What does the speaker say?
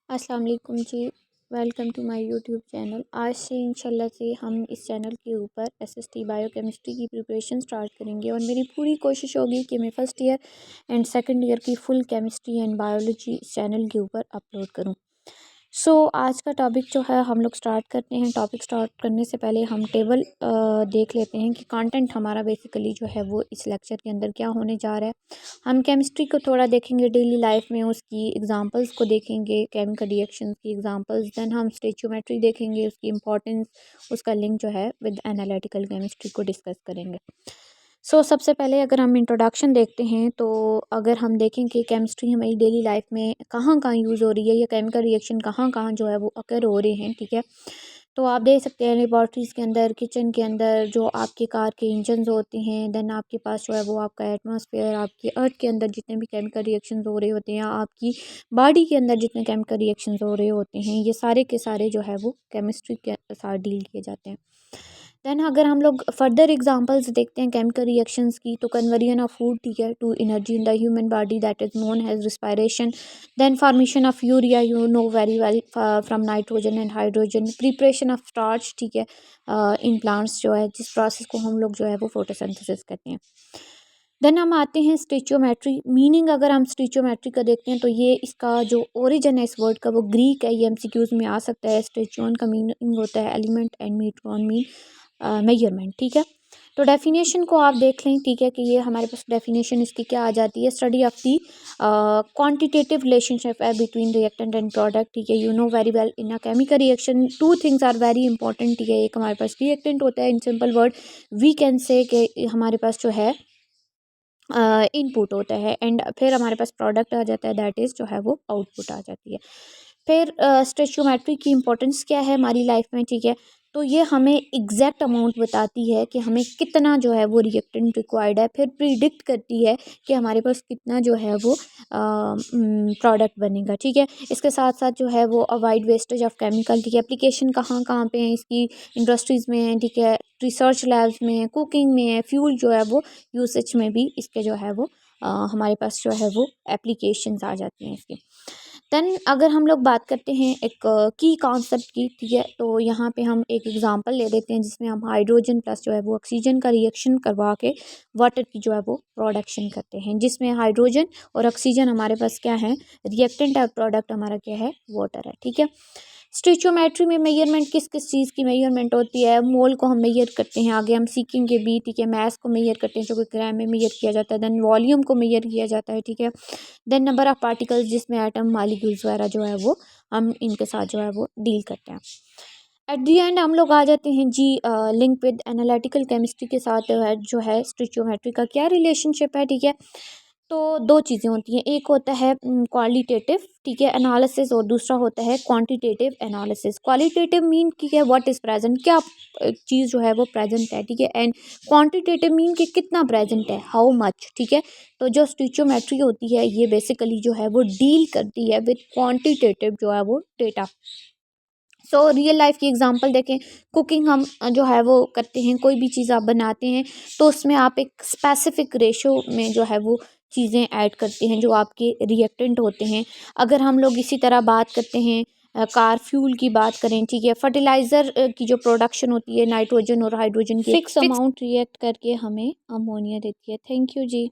अस्सलाम वालेकुम जी। Welcome to my YouTube channel. आज से इंशाल्लाह से हम इस चैनल के ऊपर एसएसटी बायोकेमिस्ट्री की प्रिपरेशन स्टार्ट करेंगे और मेरी पूरी कोशिश होगी कि मैं first year and second year की फ़ुल केमिस्ट्री एंड बायोलॉजी इस चैनल के ऊपर अपलोड करूं। आज का टॉपिक जो है हम लोग स्टार्ट करते हैं। टॉपिक स्टार्ट करने से पहले हम टेबल देख लेते हैं कि कंटेंट हमारा बेसिकली जो है वो इस लेक्चर के अंदर क्या होने जा रहा है। हम केमिस्ट्री को थोड़ा देखेंगे, डेली लाइफ में उसकी एग्जांपल्स को देखेंगे, केमिकल रिएक्शंस की एग्जांपल्स। देन हम स्टोइचियोमेट्री देखेंगे, उसकी इंपॉर्टेंस, उसका लिंक जो है विद एनालिटिकल केमिस्ट्री को डिस्कस करेंगे। सबसे पहले अगर हम इंट्रोडक्शन देखते हैं तो अगर हम देखें कि केमिस्ट्री हमारी डेली लाइफ में कहाँ कहाँ यूज़ हो रही है या केमिकल रिएक्शन कहाँ कहाँ जो है वो अकर हो रहे हैं, ठीक है। तो आप देख सकते हैं लेबॉर्ट्रीज़ के अंदर, किचन के अंदर, जो आपके कार के इंजन होते हैं, देन आपके पास जो है वो आपका एटमॉस्फेयर, आपकी अर्थ के अंदर जितने भी केमिकल रिएक्शंस हो रहे होते हैं, आपकी बॉडी के अंदर जितने केमिकल रिएक्शंस हो रहे होते हैं, ये सारे के सारे जो है वो केमिस्ट्री के साथ डील किए जाते हैं। देन अगर हम लोग फर्दर एग्जांपल्स देखते हैं केमिकल रिएक्शंस की, तो कन्वर्जन ऑफ फूड, ठीक है, to energy in the human body, that is known as respiration. Then formation of urea, you know very well, from nitrogen and hydrogen. Preparation of starch, ठीक है, in plants, जो है जिस process को हम लोग जो है वो फोटोसिंथेसिस कहते हैं। देन हम आते हैं स्टिचियोमेट्री। मीनिंग अगर हम स्टिचियोमेट्री का देखते हैं तो ये इसका जो ओरिजिन है इस वर्ड का वो ग्रीक है। ये एमसीक्यूज में आ सकता है। स्टिचियोन का मीनिंग होता है एलिमेंट एंड मीट्रॉन मीन मेजरमेंट, ठीक है। तो डेफिनेशन को आप देख लें, ठीक है, कि ये हमारे पास डेफिनेशन इसकी क्या आ जाती है। Study of the quantitative relationship है बिटवीन रिएक्टेंट एंड प्रोडक्ट, ठीक है। You know very well, in a chemical reaction two things are very important, ठीक है। एक हमारे पास रिएक्टेंट होता है, in simple word we can say कि हमारे पास जो है इनपुट होता है, एंड फिर हमारे पास प्रोडक्ट आ जाता है, दैट इज़ जो है वो आउटपुट आ जाती है। फिर स्टोइचियोमेट्री की इंपॉर्टेंस क्या है हमारी लाइफ में, ठीक है। तो ये हमें एग्जैक्ट अमाउंट बताती है कि हमें कितना जो है वो रिएक्टेंट रिक्वायर्ड है। फिर प्रिडिक्ट करती है कि हमारे पास कितना जो है वो प्रोडक्ट बनेगा, ठीक है। इसके साथ साथ जो है वो अवॉइड वेस्टेज ऑफ केमिकल, ठीक है। एप्लीकेशन कहाँ कहाँ पे है इसकी, इंडस्ट्रीज़ में है, ठीक है, रिसर्च लैब्स में है, कुकिंग में है, फ्यूल जो है वो यूसेज में भी इसके जो है वो हमारे पास जो है वो एप्लीकेशंस आ जाती हैं इसकी। देन अगर हम लोग बात करते हैं एक की कॉन्सेप्ट की, ठीक है, तो यहाँ पे हम एक एग्जांपल ले लेते हैं जिसमें हम हाइड्रोजन प्लस जो है वो ऑक्सीजन का रिएक्शन करवा के वाटर की जो है वो प्रोडक्शन करते हैं, जिसमें हाइड्रोजन और ऑक्सीजन हमारे पास क्या है, रिएक्टेंट है, और प्रोडक्ट हमारा क्या है, वाटर है, ठीक है। स्टिचियोमेट्री में मेजरमेंट किस किस चीज़ की मेजरमेंट होती है। मोल को हम मेजर करते हैं, आगे हम सीखेंगे भी, ठीक है। मास को मेजर करते हैं जो कि ग्राम में मेजर किया जाता है। देन वॉल्यूम को मेजर किया जाता है, ठीक है। देन नंबर ऑफ पार्टिकल्स, जिसमें एटम, मॉलिक्यूल्स वगैरह जो है वो हम इनके साथ जो है वो डील करते हैं। एट दी एंड हम लोग आ जाते हैं जी लिंक विद एनालिटिकल केमिस्ट्री के साथ जो है स्टिचियोमेट्री का क्या रिलेशनशिप है, ठीक है। तो दो चीज़ें होती हैं, एक होता है क्वालिटेटिव, ठीक है, एनालिसिस, और दूसरा होता है क्वांटिटेटिव एनालिसिस। क्वालिटेटिव मीन की है व्हाट इज़ प्रेजेंट, क्या चीज़ जो है वो प्रेजेंट है, ठीक है। एंड क्वांटिटेटिव मीन कि कितना प्रेजेंट है, हाउ मच, ठीक है। तो जो स्टिचियोमेट्री होती है ये बेसिकली जो है वो डील करती है विद क्वांटिटेटिव जो है वो डेटा। रियल लाइफ की एग्जांपल देखें, कुकिंग हम जो है वो करते हैं, कोई भी चीज़ आप बनाते हैं तो उसमें आप एक स्पेसिफिक रेशो में जो है वो चीज़ें ऐड करते हैं जो आपके रिएक्टेंट होते हैं। अगर हम लोग इसी तरह बात करते हैं कार फ्यूल की बात करें, ठीक है, फर्टिलाइज़र की जो प्रोडक्शन होती है, नाइट्रोजन और हाइड्रोजन की फिक्स अमाउंट रिएक्ट करके हमें अमोनिया देती है। Thank you ji.